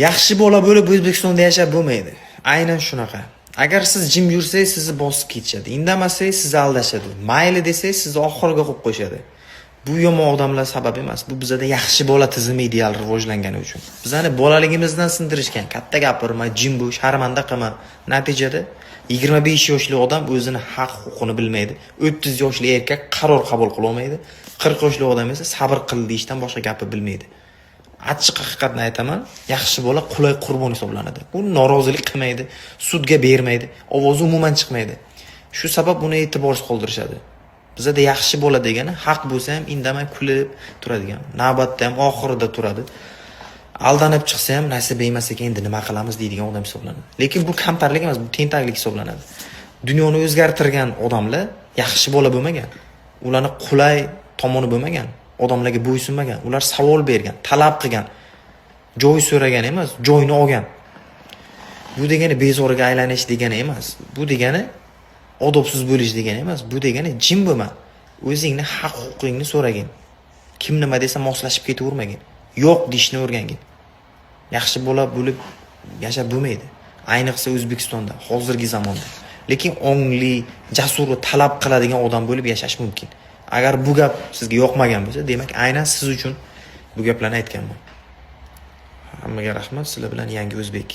Yaxshi bola bo'lib O'zbekistonda yashab bo'lmaydi. Aynan shunaqa. Agar siz jim yursangiz, sizni bosib ketishadi. Indamasangiz, sizni aldashadi. Mayli desangiz, sizni oxiriga qo'yib qo'yishadi. Bu yomon odamlar sabab emas. Bu bizda yaxshi bola tizimi ideal rivojlangani uchun. Bizani bolaligimizdan sindirishgan. Katta gapirma, jim bo'sh, sharmanda qilma. Natijada 25 yoshli odam o'zini haq huquqini bilmaydi. 30 yoshli erkak qaror qabul qila olmaydi. 40 yoshli odam esa sabr qil deyishdan boshqa gapni bilmaydi. Achchiq haqiqatni aytaman, yaxshi bola qulay qurbon hisoblanadi. U norozilik qilmaydi, sudga bermaydi, ovozi umuman chiqmaydi. Shu sabab uni e'tiborsiz qoldirishadi. Bizda yaxshi bola degani haq bo'lsa ham indamay kulib turadigan, navbatda ham oxirida turadi. Aldanib chiqsa ham nasib emas ekan, endi nima qilamiz deydigan odam hisoblanadi. Lekin bu kamtarlik emas, bu tentaklik hisoblanadi. Dunyoni o'zgartirgan odamlar yaxshi bola bo'lmagan. Ularni qulay tomoni bo'lmagan. Odamlarga bo'ysunmagan, ular savol bergan, talab qilgan, joy so'ragan emas, joyni olgan. Bu degani bezoriga aylanish degani emas. Bu degani odobsiz bo'lish degani emas. Bu degani jim bo'lma. O'zingni haq huquqingni so'ragin. Kim nima desa moslashib ketavermagin. Yo'q deyishni o'rgangin. Yaxshi bola bo'lib yashab bo'lmaydi. Ayniqsa O'zbekistonda, hozirgi zamonda. Lekin ongli, jasur, talab qiladigan odam bo'lib yashash mumkin. Agar bu gap sizga yoqmagan bo'lsa, demak aynan siz uchun bu gaplarni aytganman. Hammaga rahmat, sizlar bilan Yangi O'zbek.